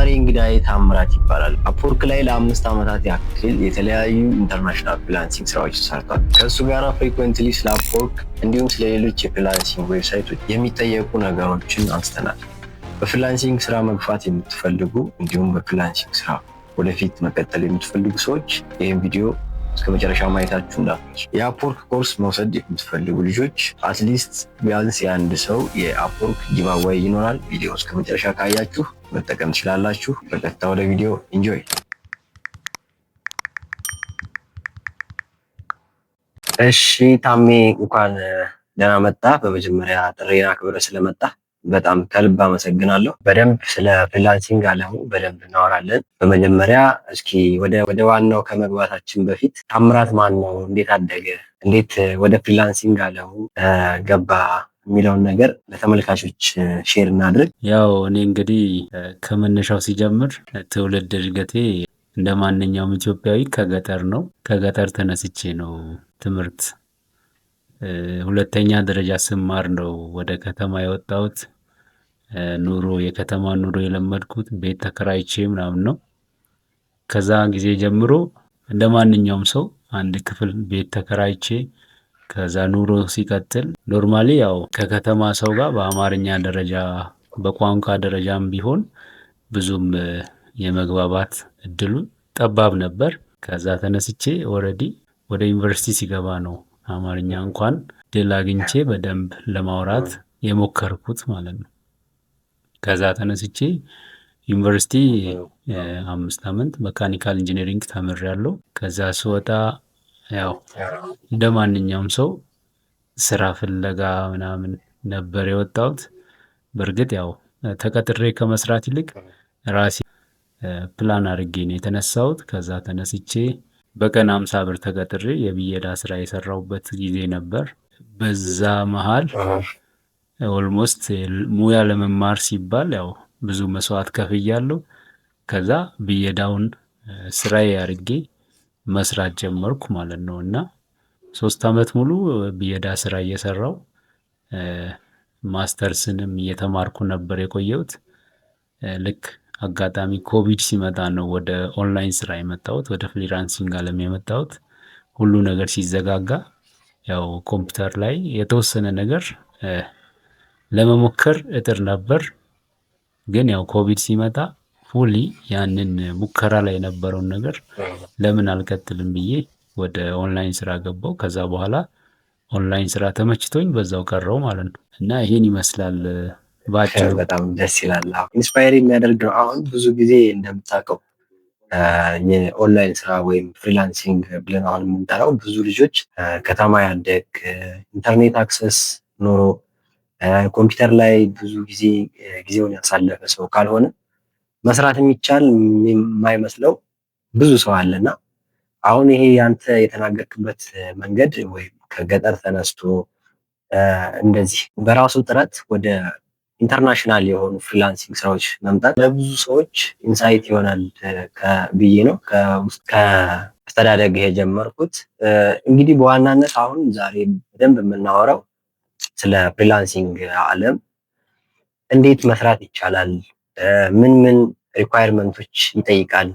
የዛሬ እንግዳዬ ታምራት ይባላል። አፕወርክ ላይ ለ5 ዓመታት ያክል የተለያዩ ኢንተርናሽናል ፍሪላንሲንግ ስራዎች ሰርቷል። ከእሱ ጋር ፍሪኩዌንትሊ ስለ አፕወርክ እንዲሁም ስለ ሌሎች የፍሪላንሲንግ ዌብሳይቶች የሚጠየቁ ነገሮችን አንስተናል። በፍሪላንሲንግ ስራ መግፋት የምትፈልጉ እንዲሁም በፍሪላንሲንግ ስራ ወደፊት መቀጠል የምትፈልጉ ሰዎች ይህን ቪዲዮ እስከ መጨረሻው ማየታችሁ እንዳትረሱ። የአፕወርክ ኮርስ መውሰድ የምትፈልጉ ልጆች አትሊስት ቢያንስ የአንድ ሰው የአፕወርክ ጊቫዌይ ይኖራል። ቪዲዮ እስከ መጨረሻ ካያችሁ መጠቀም ትችላላችሁ። በቀጥታ ወደ ቪዲዮ ኢንጆይ። እሺ ታሜ እንኳን ደህና መጣ። በመጀመሪያ ጥሬን አክብረህ ስለመጣ በጣም ከልብ አመሰግናለሁ። በደንብ ስለ ፍሪላንሲንግ አለሙ በደንብ እናወራለን። በመጀመሪያ እስኪ ወደ ዋናው ከመግባታችን በፊት ታምራት ማን ነው? እንዴት አደገ? እንዴት ወደ ፍሪላንሲንግ አለሙ ገባ የሚለውን ነገር ለተመልካቾች ሼር እናድርግ። ያው እኔ እንግዲህ ከመነሻው ሲጀምር ትውልድ እድገቴ እንደ ማንኛውም ኢትዮጵያዊ ከገጠር ነው። ከገጠር ተነስቼ ነው ትምህርት ሁለተኛ ደረጃ ስማር ነው ወደ ከተማ የወጣሁት። የከተማ ኑሮ የለመድኩት ቤት ተከራይቼ ምናምን ነው። ከዛ ጊዜ ጀምሮ እንደ ማንኛውም ሰው አንድ ክፍል ቤት ተከራይቼ ከዛ ኑሮ ሲቀጥል ኖርማሊ ያው ከከተማ ሰው ጋር በአማርኛ ደረጃ በቋንቋ ደረጃም ቢሆን ብዙም የመግባባት እድሉ ጠባብ ነበር። ከዛ ተነስቼ ኦልሬዲ ወደ ዩኒቨርሲቲ ሲገባ ነው አማርኛ እንኳን ድል አግኝቼ በደንብ ለማውራት የሞከርኩት ማለት ነው። ከዛ ተነስቼ ዩኒቨርሲቲ 5 ዓመት መካኒካል ኢንጂነሪንግ ተምሬያለሁ። ከዛ ስወጣ ያው እንደ ማንኛውም ሰው ስራ ፍለጋ ምናምን ነበር የወጣሁት። በእርግጥ ያው ተቀጥሬ ከመስራት ይልቅ ራሴ ፕላን አድርጌ ነው የተነሳሁት። ከዛ ተነስቼ በቀን 50 ብር ተቀጥሬ የብየዳ ስራ የሰራሁበት ጊዜ ነበር። በዛ መሃል ኦልሞስት ሙያ ለመማር ሲባል ያው ብዙ መስዋዕት ከፍያለሁ። ከዛ ብየዳውን ስራዬ አድርጌ መስራት ጀመርኩ ማለት ነው። እና 3 ዓመት ሙሉ ብየዳ ስራ እየሰራው ማስተርስንም እየተማርኩ ነበር የቆየሁት። ልክ አጋጣሚ ኮቪድ ሲመጣ ነው ወደ ኦንላይን ስራ የመጣሁት፣ ወደ ፍሪላንሲንግ አለም የመጣሁት። ሁሉ ነገር ሲዘጋጋ ያው ኮምፒውተር ላይ የተወሰነ ነገር ለመሞከር እጥር ነበር። ግን ያው ኮቪድ ሲመጣ ፉሊ ያንን ሙከራ ላይ የነበረውን ነገር ለምን አልቀጥልም ብዬ ወደ ኦንላይን ስራ ገባው። ከዛ በኋላ ኦንላይን ስራ ተመችቶኝ በዛው ቀረው ማለት ነው። እና ይሄን ይመስላል ባጭሩ። በጣም ደስ ይላል። ኢንስፓየር የሚያደርግ ነው። አሁን ብዙ ጊዜ እንደምታውቀው የኦንላይን ስራ ወይም ፍሪላንሲንግ ብለን አሁን የምንጠራው ብዙ ልጆች ከተማ ያደግ ኢንተርኔት አክሰስ ኖሮ ኮምፒውተር ላይ ብዙ ጊዜውን ያሳለፈ ሰው ካልሆነ መስራት የሚቻል የማይመስለው ብዙ ሰው አለና አሁን ይሄ ያንተ የተናገርክበት መንገድ ወይም ከገጠር ተነስቶ እንደዚህ በራሱ ጥረት ወደ ኢንተርናሽናል የሆኑ ፍሪላንሲንግ ስራዎች መምጣት ለብዙ ሰዎች ኢንሳይት ይሆናል ብዬ ነው ከአስተዳደግ የጀመርኩት። እንግዲህ በዋናነት አሁን ዛሬ በደንብ የምናወራው ስለ ፍሪላንሲንግ አለም እንዴት መስራት ይቻላል፣ ምን ሪኳየርመንቶች ይጠይቃል፣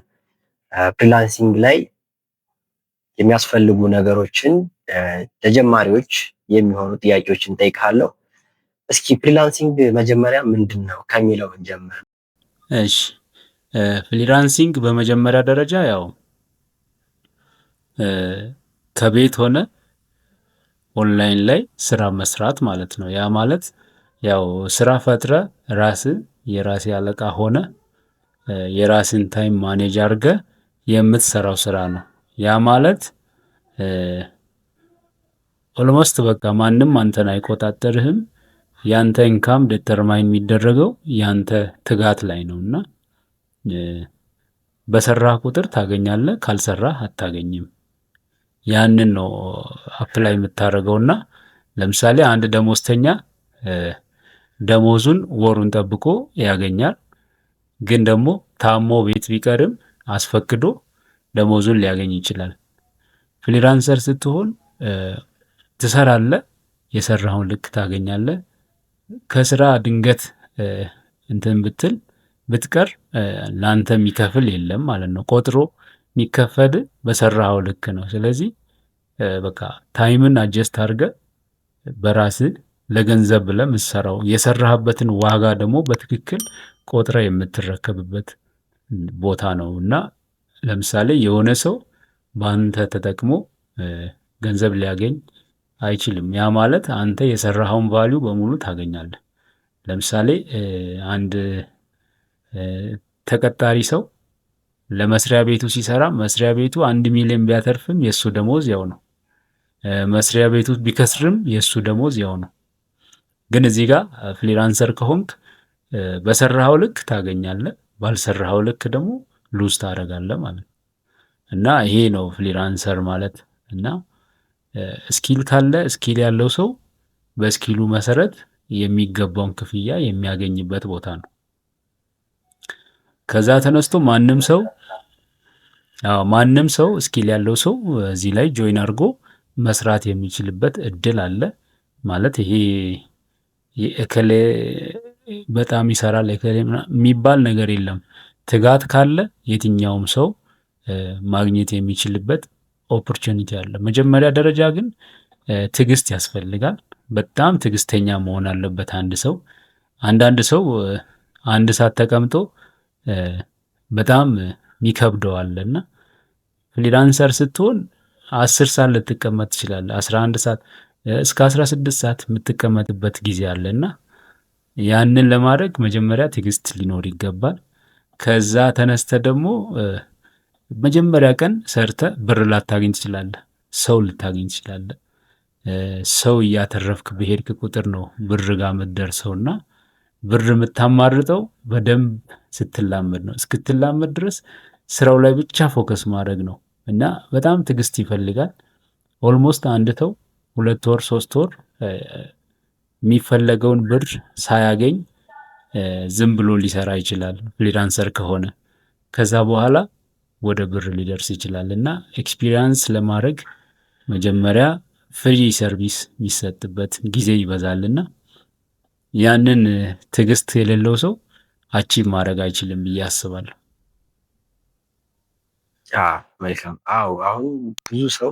ፍሪላንሲንግ ላይ የሚያስፈልጉ ነገሮችን ለጀማሪዎች የሚሆኑ ጥያቄዎችን ጠይቃለሁ። እስኪ ፍሪላንሲንግ መጀመሪያ ምንድን ነው ከሚለው እንጀምር። እሺ ፍሪላንሲንግ በመጀመሪያ ደረጃ ያው ከቤት ሆነ ኦንላይን ላይ ስራ መስራት ማለት ነው። ያ ማለት ያው ስራ ፈጥረ የራሴ አለቃ ሆነ የራስን ታይም ማኔጅ አድርገ የምትሰራው ስራ ነው። ያ ማለት ኦልሞስት በቃ ማንም አንተን አይቆጣጠርህም። ያንተ ኢንካም ዲተርማይን የሚደረገው ያንተ ትጋት ላይ ነውና በሰራህ ቁጥር ታገኛለህ፣ ካልሰራህ አታገኝም። ያንን ነው አፕላይ የምታደርገውና ለምሳሌ አንድ ደሞዝተኛ ደሞዙን ወሩን ጠብቆ ያገኛል። ግን ደግሞ ታሞ ቤት ቢቀርም አስፈቅዶ ደሞዙን ሊያገኝ ይችላል። ፍሪላንሰር ስትሆን ትሰራለህ፣ የሰራውን ልክ ታገኛለህ። ከስራ ድንገት እንትን ብትል ብትቀር ላንተ የሚከፍል የለም ማለት ነው። ቆጥሮ የሚከፈል በሰራኸው ልክ ነው። ስለዚህ በቃ ታይምን አጀስት አድርገህ በራስህ ለገንዘብ ብለህ የምትሰራው የሰራህበትን ዋጋ ደግሞ በትክክል ቆጥረህ የምትረከብበት ቦታ ነው እና ለምሳሌ የሆነ ሰው በአንተ ተጠቅሞ ገንዘብ ሊያገኝ አይችልም። ያ ማለት አንተ የሰራኸውን ቫልዩ በሙሉ ታገኛለህ። ለምሳሌ አንድ ተቀጣሪ ሰው ለመስሪያ ቤቱ ሲሰራ መስሪያ ቤቱ 1 ሚሊዮን ቢያተርፍም የእሱ ደሞዝ ያው ነው። መስሪያ ቤቱ ቢከስርም የእሱ ደሞዝ ያው ነው። ግን እዚህ ጋር ፍሪላንሰር ከሆንክ በሰራኸው ልክ ታገኛለህ፣ ባልሰራኸው ልክ ደግሞ ሉዝ ታደርጋለህ ማለት ነው እና ይሄ ነው ፍሪላንሰር ማለት እና ስኪል ካለ ስኪል ያለው ሰው በስኪሉ መሰረት የሚገባውን ክፍያ የሚያገኝበት ቦታ ነው። ከዛ ተነስቶ ማንም ሰው ስኪል ያለው ሰው እዚህ ላይ ጆይን አድርጎ መስራት የሚችልበት እድል አለ ማለት ይሄ እከሌ በጣም ይሰራል እከሌ የሚባል ነገር የለም። ትጋት ካለ የትኛውም ሰው ማግኘት የሚችልበት ኦፖርቹኒቲ አለ። መጀመሪያ ደረጃ ግን ትዕግስት ያስፈልጋል። በጣም ትዕግስተኛ መሆን አለበት አንድ ሰው። አንዳንድ ሰው 1 ሰዓት ተቀምጦ በጣም የሚከብደው አለ እና ፍሪላንሰር ስትሆን 10 ሰዓት ልትቀመጥ ትችላለህ። 11 ሰዓት እስከ 16 ሰዓት የምትቀመጥበት ጊዜ አለ እና ያንን ለማድረግ መጀመሪያ ትዕግስት ሊኖር ይገባል። ከዛ ተነስተ ደግሞ መጀመሪያ ቀን ሰርተ ብር ላታገኝ ትችላለህ፣ ሰው ልታገኝ ትችላለህ። ሰው እያተረፍክ በሄድክ ቁጥር ነው ብር ጋር የምትደርሰው እና ብር የምታማርጠው በደንብ ስትላመድ ነው። እስክትላመድ ድረስ ስራው ላይ ብቻ ፎከስ ማድረግ ነው እና በጣም ትዕግስት ይፈልጋል። ኦልሞስት አንድ ሰው 2 ወር 3 ወር የሚፈለገውን ብር ሳያገኝ ዝም ብሎ ሊሰራ ይችላል ፍሪላንሰር ከሆነ። ከዛ በኋላ ወደ ብር ሊደርስ ይችላል እና ኤክስፒሪየንስ ለማድረግ መጀመሪያ ፍሪ ሰርቪስ የሚሰጥበት ጊዜ ይበዛልና ያንን ትዕግስት የሌለው ሰው አቺቭ ማድረግ አይችልም ብዬ አስባለሁ። መልካም። አሁን ብዙ ሰው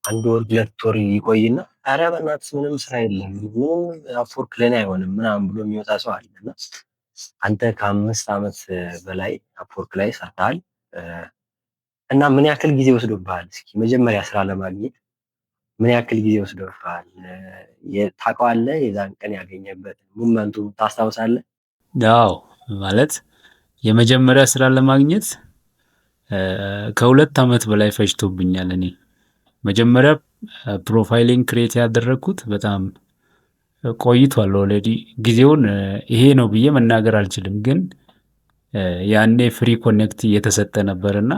1 ወር 2 ወር ይቆይና ኧረ በእናትህ ምንም ስራ የለም ምንም አፕወርክ ለኔ አይሆንም ምናምን ብሎ የሚወጣ ሰው አለና አንተ ከ5 ዓመት በላይ አፕወርክ ላይ ሰርተሃል እና ምን ያክል ጊዜ ወስዶብሃል? እስኪ መጀመሪያ ስራ ለማግኘት ምን ያክል ጊዜ ወስዶብሃል? ታውቀዋለህ? የዛን ቀን ያገኘበት ሞመንቱ ታስታውሳለህ? አዎ ማለት የመጀመሪያ ስራ ለማግኘት ከ2 ዓመት በላይ ፈጅቶብኛል። እኔ መጀመሪያ ፕሮፋይሊንግ ክሬት ያደረግኩት በጣም ቆይቷል። ኦልሬዲ ጊዜውን ይሄ ነው ብዬ መናገር አልችልም፣ ግን ያኔ ፍሪ ኮኔክት እየተሰጠ ነበርና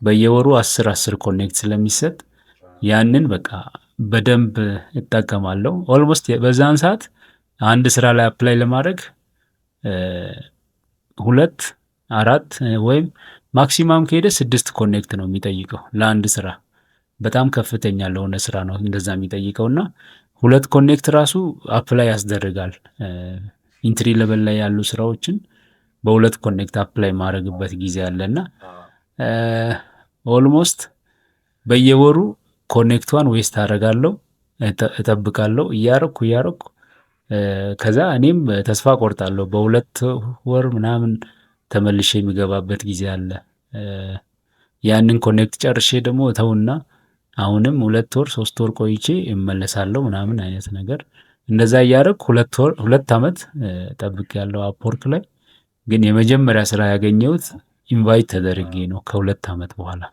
በየወሩ 10 ኮኔክት ስለሚሰጥ ያንን በቃ በደንብ እጠቀማለሁ። ኦልሞስት በዛን ሰዓት አንድ ስራ ላይ አፕላይ ለማድረግ 2 4 ወይም ማክሲማም ከሄደ 6 ኮኔክት ነው የሚጠይቀው ለአንድ ስራ። በጣም ከፍተኛ ለሆነ ስራ ነው እንደዛ የሚጠይቀው እና 2 ኮኔክት ራሱ አፕላይ ያስደርጋል። ኢንትሪ ሌቨል ላይ ያሉ ስራዎችን በ2 ኮኔክት አፕላይ ማድረግበት ጊዜ አለና ኦልሞስት በየወሩ ኮኔክቷን ዌስት አደርጋለሁ፣ እጠብቃለሁ እያረኩ ከዛ እኔም ተስፋ ቆርጣለሁ። በ2 ወር ምናምን ተመልሼ የሚገባበት ጊዜ አለ። ያንን ኮኔክት ጨርሼ ደግሞ እተውና አሁንም 2 ወር 3 ወር ቆይቼ እመለሳለሁ ምናምን አይነት ነገር እንደዛ እያደረኩ 2 ዓመት ጠብቄያለሁ አፕወርክ ላይ። ግን የመጀመሪያ ስራ ያገኘሁት ኢንቫይት ተደርጌ ነው ከ2 ዓመት በኋላ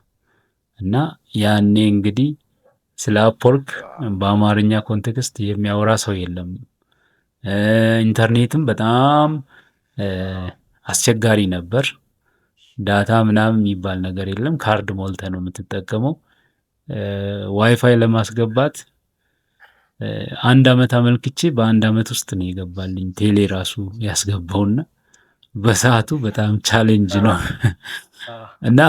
እና ያኔ እንግዲህ ስለ አፕወርክ በአማርኛ ኮንቴክስት የሚያወራ ሰው የለም። ኢንተርኔትም በጣም አስቸጋሪ ነበር። ዳታ ምናምን የሚባል ነገር የለም። ካርድ ሞልተ ነው የምትጠቀመው። ዋይፋይ ለማስገባት 1 ዓመት አመልክቼ በ1 ዓመት ውስጥ ነው የገባልኝ ቴሌ ራሱ ያስገባውና በሰዓቱ በጣም ቻሌንጅ ነው እና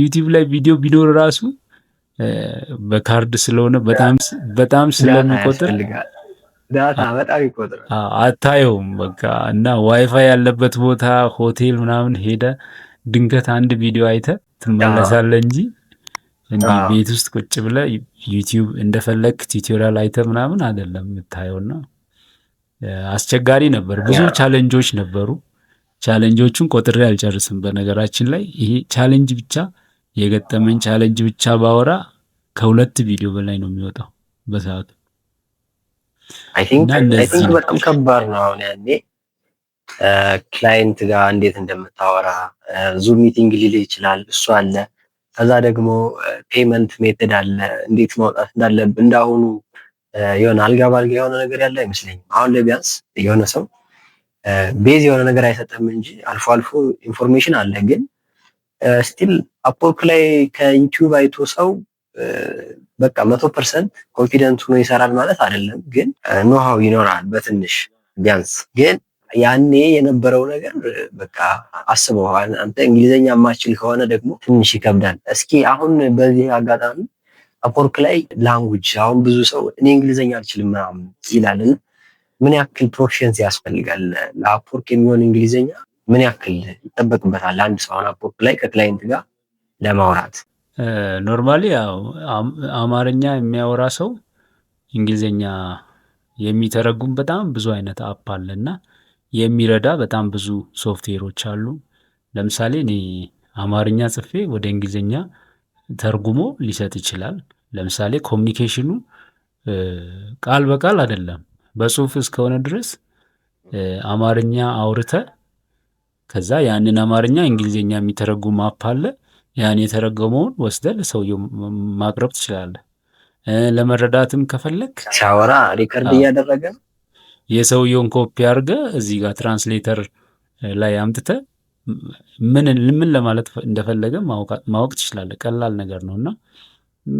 ዩቲዩብ ላይ ቪዲዮ ቢኖር ራሱ በካርድ ስለሆነ በጣም ስለሚቆጥር ዳታ በጣም ይቆጥራል። አታየውም በቃ። እና ዋይፋይ ያለበት ቦታ ሆቴል ምናምን ሄደ ድንገት አንድ ቪዲዮ አይተ ትመለሳለህ እንጂ እንዲህ ቤት ውስጥ ቁጭ ብለ ዩቲዩብ እንደፈለግ ቲዩቶሪያል አይተ ምናምን አይደለም የምታየውና አስቸጋሪ ነበር። ብዙ ቻሌንጆች ነበሩ። ቻሌንጆቹን ቆጥሬ አልጨርስም። በነገራችን ላይ ይሄ ቻሌንጅ ብቻ የገጠመኝ ቻሌንጅ ብቻ ባወራ ከሁለት ቪዲዮ በላይ ነው የሚወጣው በሰዓቱ። አይ ቲንክ በጣም ከባድ ነው። አሁን ያኔ ክላይንት ጋር እንዴት እንደምታወራ ዙም ሚቲንግ ሊል ይችላል፣ እሱ አለ። ከዛ ደግሞ ፔመንት ሜተድ አለ፣ እንዴት ማውጣት እንዳለብህ። እንዳሁኑ የሆነ አልጋ ባልጋ የሆነ ነገር ያለ አይመስለኝም። አሁን ላይ ቢያንስ የሆነ ሰው ቤዝ የሆነ ነገር አይሰጥም እንጂ አልፎ አልፎ ኢንፎርሜሽን አለ። ግን ስቲል አፕወርክ ላይ ከዩቲዩብ አይቶ ሰው በቃ 100% ኮንፊደንት ሆኖ ይሰራል ማለት አይደለም። ግን ኖሃው ይኖራል በትንሽ ቢያንስ። ግን ያኔ የነበረው ነገር በቃ አስበው፣ አንተ እንግሊዘኛ የማችል ከሆነ ደግሞ ትንሽ ይከብዳል። እስኪ አሁን በዚህ አጋጣሚ አፕወርክ ላይ ላንጉጅ፣ አሁን ብዙ ሰው እኔ እንግሊዘኛ አልችልም ምናምን ይላልና ምን ያክል ፕሮፊሸንሲ ያስፈልጋል? ለአፕወርክ የሚሆን እንግሊዘኛ ምን ያክል ይጠበቅበታል? አንድ ሰው አሁን አፕወርክ ላይ ከክላይንት ጋር ለማውራት ኖርማሊ ያው አማርኛ የሚያወራ ሰው እንግሊዘኛ የሚተረጉም በጣም ብዙ አይነት አፕ አለና የሚረዳ በጣም ብዙ ሶፍትዌሮች አሉ። ለምሳሌ እኔ አማርኛ ጽፌ ወደ እንግሊዘኛ ተርጉሞ ሊሰጥ ይችላል። ለምሳሌ ኮሚኒኬሽኑ ቃል በቃል አይደለም፣ በጽሁፍ እስከሆነ ድረስ አማርኛ አውርተ ከዛ ያንን አማርኛ እንግሊዘኛ የሚተረጉም አፕ አለ። ያን የተረጎመውን ወስደህ ለሰውየው ማቅረብ ትችላለህ። ለመረዳትም ከፈለክ ሲያወራ ሪከርድ እያደረገ የሰውየውን ኮፒ አድርገህ እዚህ ጋር ትራንስሌተር ላይ አምጥተህ ምን ለማለት እንደፈለገ ማወቅ ትችላለህ። ቀላል ነገር ነውና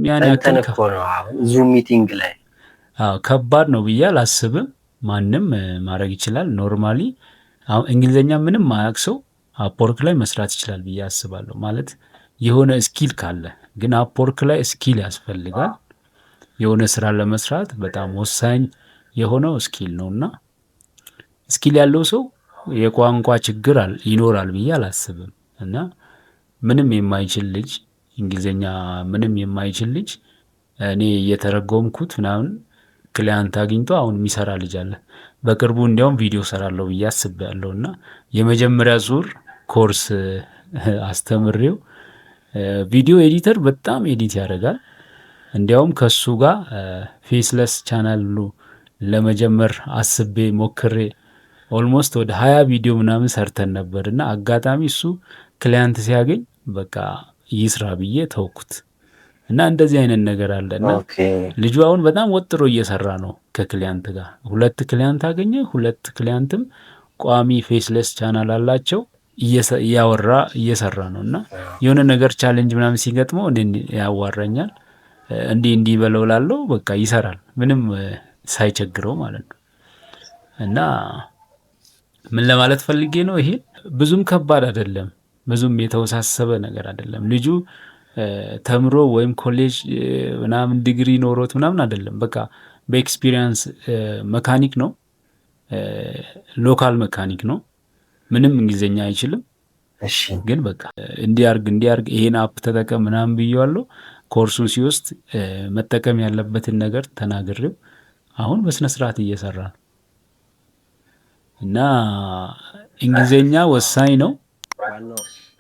ያን ያክል ዙም ሚቲንግ ላይ ከባድ ነው ብዬ አላስብም። ማንም ማድረግ ይችላል። ኖርማሊ እንግሊዘኛ ምንም ማያውቅ ሰው አፕወርክ ላይ መስራት ይችላል ብዬ አስባለሁ። ማለት የሆነ ስኪል ካለ ግን አፕወርክ ላይ ስኪል ያስፈልጋል። የሆነ ስራ ለመስራት በጣም ወሳኝ የሆነው ስኪል ነውና ስኪል ያለው ሰው የቋንቋ ችግር ይኖራል ብዬ አላስብም። እና ምንም የማይችል ልጅ እንግሊዘኛ ምንም የማይችል ልጅ እኔ እየተረጎምኩት ምናምን ክሊያንት አግኝቶ አሁን የሚሰራ ልጅ አለ። በቅርቡ እንዲያውም ቪዲዮ ሰራለሁ ብዬ አስቤያለሁ። እና የመጀመሪያ ዙር ኮርስ አስተምሬው ቪዲዮ ኤዲተር በጣም ኤዲት ያደርጋል። እንዲያውም ከሱ ጋር ፌስለስ ቻናል ለመጀመር አስቤ ሞክሬ ኦልሞስት ወደ 20 ቪዲዮ ምናምን ሰርተን ነበር። እና አጋጣሚ እሱ ክሊያንት ሲያገኝ በቃ ይስራ ብዬ ተውኩት። እና እንደዚህ አይነት ነገር አለ። እና ልጁ አሁን በጣም ወጥሮ እየሰራ ነው ከክሊያንት ጋር። 2 ክሊያንት አገኘ። 2 ክሊያንትም ቋሚ ፌስለስ ቻናል አላቸው። እያወራ እየሰራ ነው። እና የሆነ ነገር ቻሌንጅ ምናምን ሲገጥመው ያዋራኛል። እንዲህ በለው ላለው በቃ ይሰራል፣ ምንም ሳይቸግረው ማለት ነው። እና ምን ለማለት ፈልጌ ነው፣ ይሄ ብዙም ከባድ አይደለም፣ ብዙም የተወሳሰበ ነገር አይደለም። ልጁ ተምሮ ወይም ኮሌጅ ምናምን ዲግሪ ኖሮት ምናምን አይደለም። በቃ በኤክስፒሪየንስ መካኒክ ነው፣ ሎካል መካኒክ ነው። ምንም እንግሊዘኛ አይችልም። ግን በቃ እንዲያርግ ይሄን አፕ ተጠቀም ምናምን ብየዋለሁ። ኮርሱን ሲወስድ መጠቀም ያለበትን ነገር ተናግሬው አሁን በስነ ስርዓት እየሰራ ነው። እና እንግሊዘኛ ወሳኝ ነው።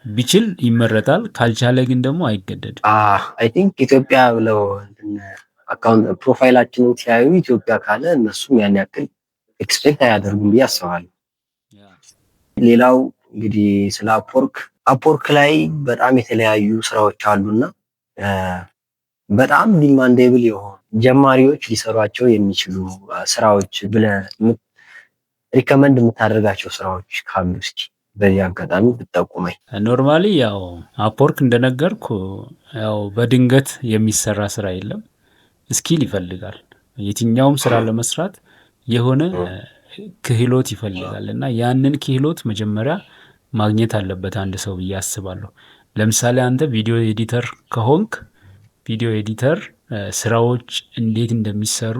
ቢችል ይመረጣል፣ ካልቻለ ግን ደግሞ አይገደድም። አይ ቲንክ ኢትዮጵያ ብለው አካውንት ፕሮፋይላችንን ሲያዩ ኢትዮጵያ ካለ እነሱም ያን ያክል ኤክስፔክት አያደርጉም ብዬ አስባለሁ። ሌላው እንግዲህ ስለ አፕወርክ ላይ በጣም የተለያዩ ስራዎች አሉና በጣም ዲማንዴብል የሆኑ ጀማሪዎች ሊሰሯቸው የሚችሉ ስራዎች ብለህ ሪከመንድ የምታደርጋቸው ስራዎች ካሉ እስኪ በዚህ አጋጣሚ ብትጠቁመኝ። ኖርማሊ ያው አፕወርክ እንደነገርኩ ያው በድንገት የሚሰራ ስራ የለም፣ ስኪል ይፈልጋል። የትኛውም ስራ ለመስራት የሆነ ክህሎት ይፈልጋል። እና ያንን ክህሎት መጀመሪያ ማግኘት አለበት አንድ ሰው ብዬ አስባለሁ። ለምሳሌ አንተ ቪዲዮ ኤዲተር ከሆንክ ቪዲዮ ኤዲተር ስራዎች እንዴት እንደሚሰሩ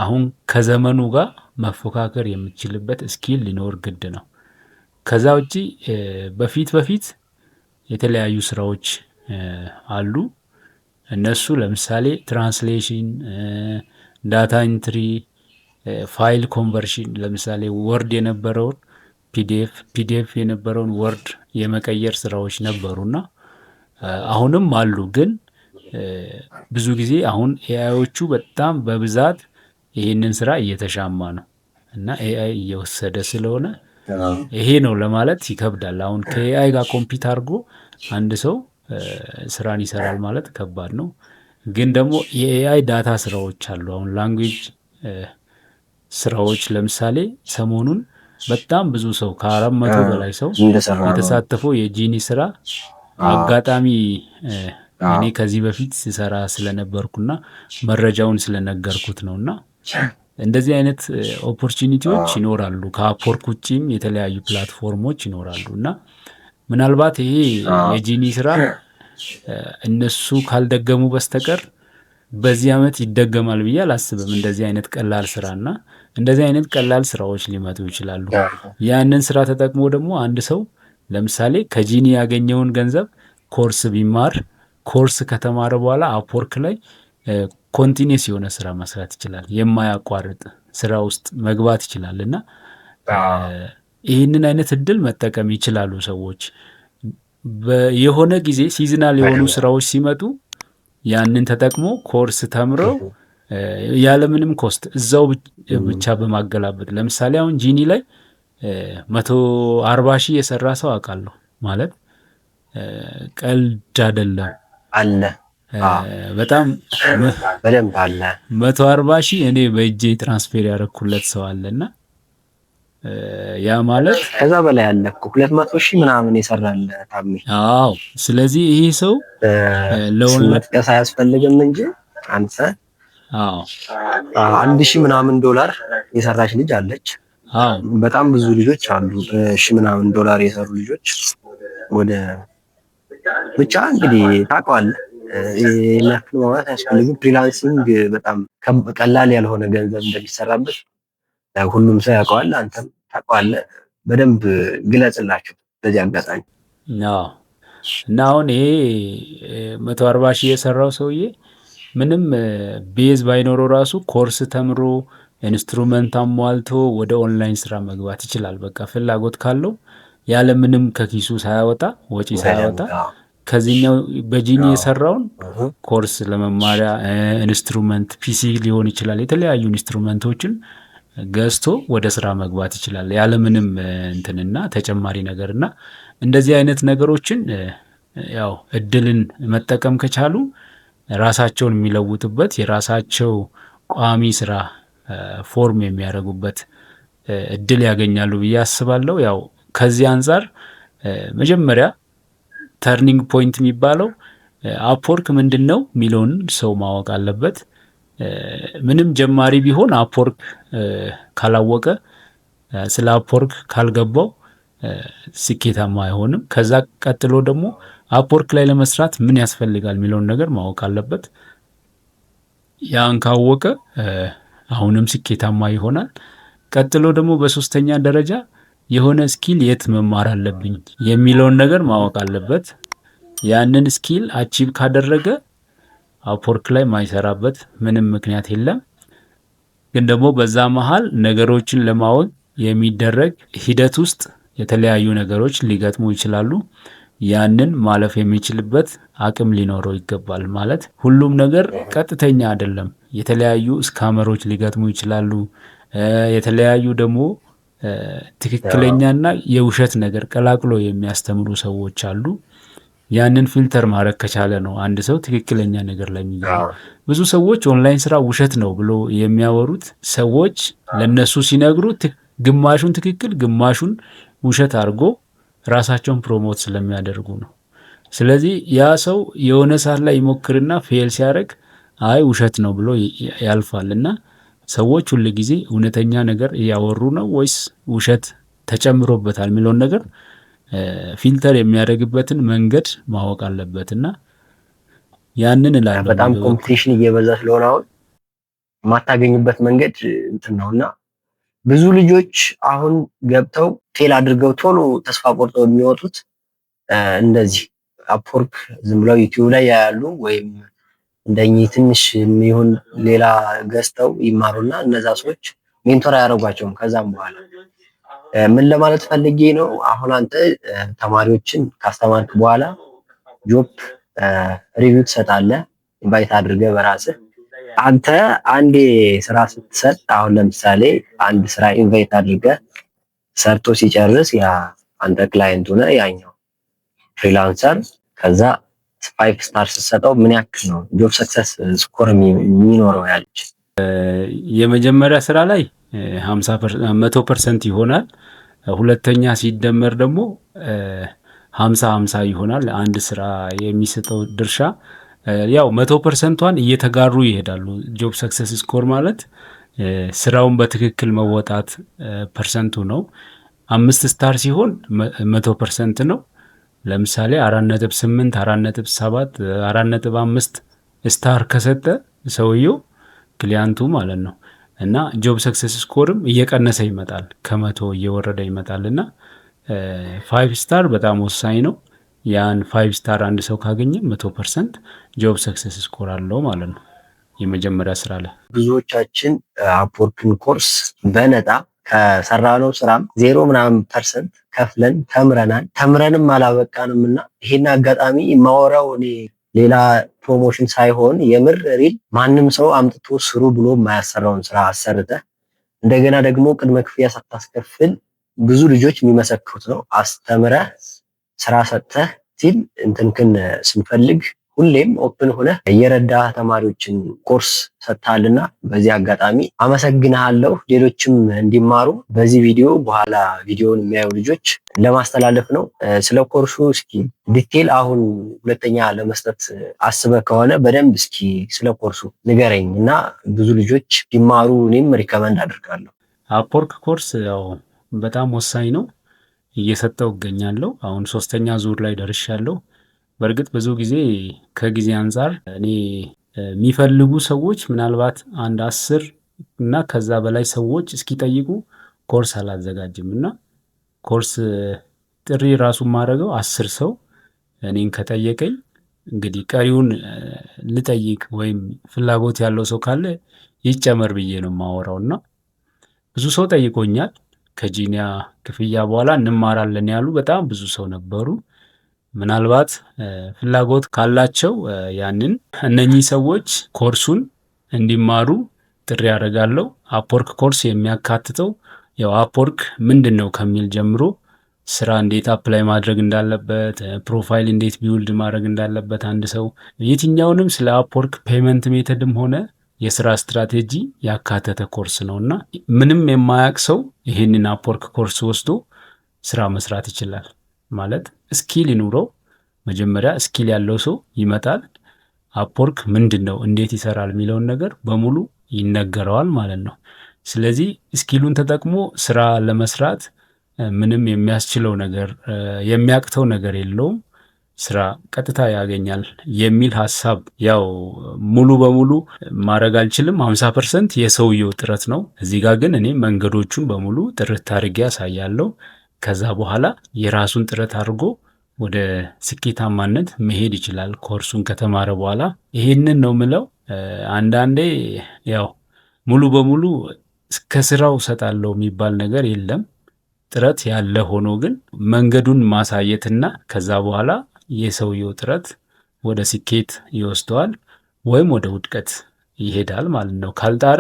አሁን ከዘመኑ ጋር መፎካከር የምትችልበት ስኪል ሊኖር ግድ ነው። ከዛ ውጪ በፊት የተለያዩ ስራዎች አሉ። እነሱ ለምሳሌ ትራንስሌሽን፣ ዳታ ኢንትሪ፣ ፋይል ኮንቨርሽን ለምሳሌ ወርድ የነበረውን ፒዲኤፍ የነበረውን ወርድ የመቀየር ስራዎች ነበሩና አሁንም አሉ። ግን ብዙ ጊዜ አሁን ኤአይዎቹ በጣም በብዛት ይህንን ስራ እየተሻማ ነው እና ኤአይ እየወሰደ ስለሆነ ይሄ ነው ለማለት ይከብዳል። አሁን ከኤአይ ጋር ኮምፒት አድርጎ አንድ ሰው ስራን ይሰራል ማለት ከባድ ነው። ግን ደግሞ የኤአይ ዳታ ስራዎች አሉ። አሁን ላንጉዌጅ ስራዎች ለምሳሌ ሰሞኑን በጣም ብዙ ሰው ከ400 በላይ ሰው የተሳተፈው የጂኒ ስራ አጋጣሚ እኔ ከዚህ በፊት ስሰራ ስለነበርኩና መረጃውን ስለነገርኩት ነውና እንደዚህ አይነት ኦፖርቹኒቲዎች ይኖራሉ። ከአፕወርክ ውጪም የተለያዩ ፕላትፎርሞች ይኖራሉ እና ምናልባት ይሄ የጂኒ ስራ እነሱ ካልደገሙ በስተቀር በዚህ አመት ይደገማል ብዬ አላስብም። እንደዚህ አይነት ቀላል ስራና እንደዚህ አይነት ቀላል ስራዎች ሊመጡ ይችላሉ። ያንን ስራ ተጠቅሞ ደግሞ አንድ ሰው ለምሳሌ ከጂኒ ያገኘውን ገንዘብ ኮርስ ቢማር ኮርስ ከተማረ በኋላ አፕወርክ ላይ ኮንቲኒየስ የሆነ ስራ መስራት ይችላል። የማያቋርጥ ስራ ውስጥ መግባት ይችላል እና ይህንን አይነት እድል መጠቀም ይችላሉ ሰዎች። የሆነ ጊዜ ሲዝናል የሆኑ ስራዎች ሲመጡ ያንን ተጠቅሞ ኮርስ ተምረው ያለምንም ኮስት እዛው ብቻ በማገላበጥ ለምሳሌ አሁን ጂኒ ላይ 140 ሺህ የሰራ ሰው አውቃለሁ። ማለት ቀልድ አይደለም አለ። በጣም በደንብ አለ። 140 ሺህ እኔ በእጄ ትራንስፌር ያደረኩለት ሰው አለና ያ ማለት ከዛ በላይ አለ እኮ 200 ሺህ ምናምን ይሰራል ታሚ። አዎ ስለዚህ ይሄ ሰው ለወልቀስ አያስፈልግም እንጂ አንተ 1000 ምናምን ዶላር የሰራች ልጅ አለች። በጣም ብዙ ልጆች አሉ 1000 ምናምን ዶላር የሰሩ ልጆች። ወደ ብቻ እንግዲህ ታውቀዋለህ የለክሉ ማለት አያስፈልግም። ፍሪላንሲንግ በጣም ቀላል ያልሆነ ገንዘብ እንደሚሰራበት ሁሉም ሰው ያውቀዋል። አንተም ታውቀዋለህ። በደንብ ግለጽላችሁ በዚህ አጋጣሚ። እና አሁን ይሄ 140 ሺህ የሰራው ሰውዬ ምንም ቤዝ ባይኖረው ራሱ ኮርስ ተምሮ ኢንስትሩመንት አሟልቶ ወደ ኦንላይን ስራ መግባት ይችላል። በቃ ፍላጎት ካለው ያለ ምንም ከኪሱ ሳያወጣ ወጪ ሳያወጣ ከዚህኛው በጂኒ የሰራውን ኮርስ ለመማሪያ ኢንስትሩመንት ፒሲ ሊሆን ይችላል የተለያዩ ኢንስትሩመንቶችን ገዝቶ ወደ ስራ መግባት ይችላል ያለምንም እንትንና ተጨማሪ ነገርና እንደዚህ አይነት ነገሮችን ያው እድልን መጠቀም ከቻሉ ራሳቸውን የሚለውጡበት የራሳቸው ቋሚ ስራ ፎርም የሚያደርጉበት እድል ያገኛሉ ብዬ አስባለሁ። ያው ከዚህ አንፃር መጀመሪያ ተርኒንግ ፖይንት የሚባለው አፕወርክ ምንድነው የሚለውን ሰው ማወቅ አለበት። ምንም ጀማሪ ቢሆን አፕወርክ ካላወቀ ስለ አፕወርክ ካልገባው ስኬታማ አይሆንም። ከዛ ቀጥሎ ደግሞ አፕወርክ ላይ ለመስራት ምን ያስፈልጋል የሚለውን ነገር ማወቅ አለበት። ያን ካወቀ አሁንም ስኬታማ ይሆናል። ቀጥሎ ደግሞ በሶስተኛ ደረጃ የሆነ ስኪል የት መማር አለብኝ የሚለውን ነገር ማወቅ አለበት። ያንን ስኪል አቺቭ ካደረገ አፕወርክ ላይ ማይሰራበት ምንም ምክንያት የለም። ግን ደግሞ በዛ መሃል ነገሮችን ለማወቅ የሚደረግ ሂደት ውስጥ የተለያዩ ነገሮች ሊገጥሙ ይችላሉ። ያንን ማለፍ የሚችልበት አቅም ሊኖረው ይገባል። ማለት ሁሉም ነገር ቀጥተኛ አይደለም። የተለያዩ ስካመሮች ሊገጥሙ ይችላሉ። የተለያዩ ደግሞ ትክክለኛና የውሸት ነገር ቀላቅሎ የሚያስተምሩ ሰዎች አሉ። ያንን ፊልተር ማድረግ ከቻለ ነው አንድ ሰው ትክክለኛ ነገር ላይ የሚገባው። ብዙ ሰዎች ኦንላይን ስራ ውሸት ነው ብሎ የሚያወሩት ሰዎች ለነሱ ሲነግሩት ግማሹን ትክክል ግማሹን ውሸት አድርጎ ራሳቸውን ፕሮሞት ስለሚያደርጉ ነው። ስለዚህ ያ ሰው የሆነ ሰዓት ላይ ይሞክርና ፌል ሲያደርግ አይ ውሸት ነው ብሎ ያልፋልና ሰዎች ሁል ጊዜ እውነተኛ ነገር እያወሩ ነው ወይስ ውሸት ተጨምሮበታል የሚለውን ነገር ፊልተር የሚያደርግበትን መንገድ ማወቅ አለበትና ያንን እላለሁ። በጣም ኮምፒቲሽን እየበዛ ስለሆነ አሁን የማታገኙበት መንገድ እንትን ነውና ብዙ ልጆች አሁን ገብተው ፌል አድርገው ቶሎ ተስፋ ቆርጠው የሚወጡት እንደዚህ አፕወርክ ዝም ብለው ዩቲዩብ ላይ ያያሉ ወይም እንደኚህ ትንሽ የሚሆን ሌላ ገዝተው ይማሩና እነዛ ሰዎች ሜንቶር አያደርጓቸውም። ከዛም በኋላ ምን ለማለት ፈልጌ ነው፣ አሁን አንተ ተማሪዎችን ካስተማርክ በኋላ ጆብ ሪቪው ትሰጣለህ፣ ኢንቫይት አድርገህ በራስህ። አንተ አንዴ ስራ ስትሰጥ አሁን ለምሳሌ አንድ ስራ ኢንቫይት አድርገህ ሰርቶ ሲጨርስ ያ አንተ ክላይንት ሆነ ያኛው ፍሪላንሰር ከዛ 5 ስታር ስትሰጠው ምን ያክል ነው ጆብ ሰክሰስ ስኮር የሚኖረው ያለች? የመጀመሪያ ስራ ላይ 100% ይሆናል። ሁለተኛ ሲደመር ደግሞ 50-50 ይሆናል። አንድ ስራ የሚሰጠው ድርሻ ያው 100%ቷን እየተጋሩ ይሄዳሉ። ጆብ ሰክሰስ ስኮር ማለት ስራውን በትክክል መወጣት ፐርሰንቱ ነው። 5 ስታር ሲሆን 100% ነው። ለምሳሌ 4.8 4.7 4.5 ስታር ከሰጠ ሰውየው ክሊያንቱ ማለት ነው እና ጆብ ሰክሰስ ስኮርም እየቀነሰ ይመጣል፣ ከመቶ እየወረደ ይመጣል እና 5 ስታር በጣም ወሳኝ ነው። ያን 5 ስታር አንድ ሰው ካገኘ 100% ጆብ ሰክሰስ ስኮር አለው ማለት ነው። የመጀመሪያ ስራ ላይ ብዙዎቻችን አፕወርክን ኮርስ በነጣ ከሰራነው ስራም 0% ከፍለን ተምረናል። ተምረንም አላበቃንም እና ይሄን አጋጣሚ የማወራው እኔ ሌላ ፕሮሞሽን ሳይሆን የምር ሪል ማንም ሰው አምጥቶ ስሩ ብሎ የማያሰራውን ስራ አሰርተህ እንደገና ደግሞ ቅድመ ክፍያ ሳታስከፍል ብዙ ልጆች የሚመሰክሩት ነው። አስተምረህ ስራ ሰጥተህ ሲል እንትንክን ስንፈልግ ሁሌም ኦፕን ሆነ እየረዳ ተማሪዎችን ኮርስ ሰጥታልና በዚህ አጋጣሚ አመሰግናለሁ። ሌሎችም እንዲማሩ በዚህ ቪዲዮ በኋላ ቪዲዮውን የሚያዩ ልጆች ለማስተላለፍ ነው። ስለ ኮርሱ እስኪ ዲቴል አሁን ሁለተኛ ለመስጠት አስበህ ከሆነ በደንብ እስኪ ስለ ኮርሱ ንገረኝ እና ብዙ ልጆች ቢማሩ እኔም ሪከመንድ አድርጋለሁ። አፕወርክ ኮርስ ያው በጣም ወሳኝ ነው፣ እየሰጠው እገኛለሁ። አሁን 3ኛ ዙር ላይ ደርሻለሁ። በእርግጥ ብዙ ጊዜ ከጊዜ አንጻር እኔ የሚፈልጉ ሰዎች ምናልባት አንድ 10 እና ከዛ በላይ ሰዎች እስኪጠይቁ ኮርስ አላዘጋጅም እና ኮርስ ጥሪ ራሱ ማድረገው 10 ሰው እኔን ከጠየቀኝ እንግዲህ ቀሪውን ልጠይቅ ወይም ፍላጎት ያለው ሰው ካለ ይጨመር ብዬ ነው የማወራው እና ብዙ ሰው ጠይቆኛል። ከጂኒያ ክፍያ በኋላ እንማራለን ያሉ በጣም ብዙ ሰው ነበሩ። ምናልባት ፍላጎት ካላቸው ያንን እነኚህ ሰዎች ኮርሱን እንዲማሩ ጥሪ አደርጋለሁ። አፕወርክ ኮርስ የሚያካትተው ያው አፕወርክ ምንድን ነው ከሚል ጀምሮ ስራ እንዴት አፕላይ ማድረግ እንዳለበት፣ ፕሮፋይል እንዴት ቢውልድ ማድረግ እንዳለበት አንድ ሰው የትኛውንም ስለ አፕወርክ ፔመንት ሜተድም ሆነ የስራ ስትራቴጂ ያካተተ ኮርስ ነውና ምንም የማያውቅ ሰው ይህንን አፕወርክ ኮርስ ወስዶ ስራ መስራት ይችላል። ማለት ስኪል ይኑረው። መጀመሪያ ስኪል ያለው ሰው ይመጣል። አፕወርክ ምንድን ነው እንዴት ይሰራል የሚለውን ነገር በሙሉ ይነገረዋል ማለት ነው። ስለዚህ ስኪሉን ተጠቅሞ ስራ ለመስራት ምንም የሚያስችለው ነገር የሚያቅተው ነገር የለውም። ስራ ቀጥታ ያገኛል የሚል ሀሳብ ያው ሙሉ በሙሉ ማድረግ አልችልም። 50% የሰውየው ጥረት ነው። እዚህ ጋር ግን እኔ መንገዶቹን በሙሉ ጥርት አድርጌ ያሳያለሁ። ከዛ በኋላ የራሱን ጥረት አድርጎ ወደ ስኬታማነት መሄድ ይችላል ኮርሱን ከተማረ በኋላ። ይሄንን ነው ምለው። አንዳንዴ ያው ሙሉ በሙሉ እስከ ስራው እሰጣለሁ የሚባል ነገር የለም። ጥረት ያለ ሆኖ ግን መንገዱን ማሳየትና ከዛ በኋላ የሰውየው ጥረት ወደ ስኬት ይወስደዋል ወይም ወደ ውድቀት ይሄዳል ማለት ነው። ካልጣረ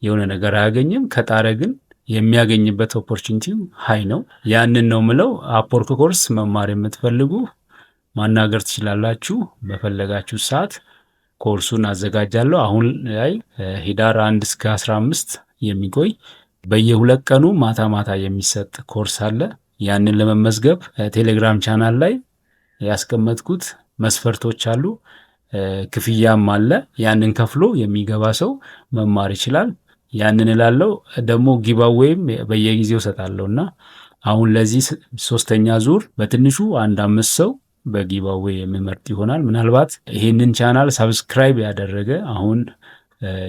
የሆነ ነገር አያገኝም። ከጣረ ግን የሚያገኝበት ኦፖርቹኒቲው ሃይ ነው። ያንን ነው ምለው። አፕወርክ ኮርስ መማር የምትፈልጉ ማናገር ትችላላችሁ። በፈለጋችሁ ሰዓት ኮርሱን አዘጋጃለሁ። አሁን ላይ ህዳር 1 እስከ 15 የሚቆይ በየ2 ቀኑ ማታ ማታ የሚሰጥ ኮርስ አለ። ያንን ለመመዝገብ ቴሌግራም ቻናል ላይ ያስቀመጥኩት መስፈርቶች አሉ። ክፍያም አለ። ያንን ከፍሎ የሚገባ ሰው መማር ይችላል። ያንን እላለሁ። ደግሞ ጊቫዌይም በየጊዜው እሰጣለሁና አሁን ለዚህ 3ኛ ዙር በትንሹ 5 ሰው በጊቫዌይ የሚመርጥ ይሆናል። ምናልባት ይሄንን ቻናል ሰብስክራይብ ያደረገ አሁን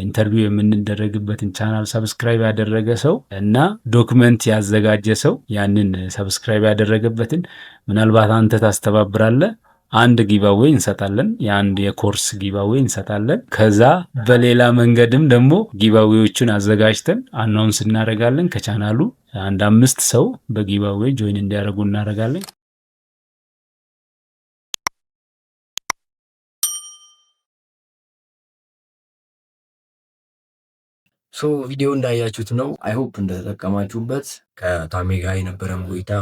ኢንተርቪው የምንደረግበትን ቻናል ሰብስክራይብ ያደረገ ሰው እና ዶክመንት ያዘጋጀ ሰው ያንን ሰብስክራይብ ያደረገበትን ምናልባት አንተ ታስተባብራለህ፣ አንድ ጊቫዌይ እንሰጣለን። የአንድ የኮርስ ጊቫዌይ እንሰጣለን። ከዛ በሌላ መንገድም ደግሞ ጊቫዌዎቹን አዘጋጅተን አናውንስ እናደርጋለን። ከቻናሉ አንድ 5 ሰው በጊቫዌይ ጆይን እንዲያደርጉ እናደርጋለን። ቪዲዮ እንዳያችሁት ነው። አይሆፕ እንደተጠቀማችሁበት። ከታሜ ጋር የነበረን ቆይታ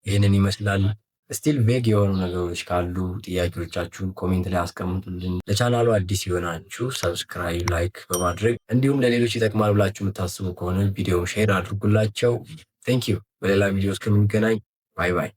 ይህንን ይመስላል። ስቲል ቬግ የሆኑ ነገሮች ካሉ ጥያቄዎቻችሁን ኮሜንት ላይ አስቀምጡልን። ለቻናሉ አዲስ የሆናችሁ ሰብስክራይብ፣ ላይክ በማድረግ እንዲሁም ለሌሎች ይጠቅማል ብላችሁ የምታስቡ ከሆነ ቪዲዮ ሼር አድርጉላቸው። ቴንክ ዩ። በሌላ ቪዲዮ እስከምንገናኝ ባይ ባይ።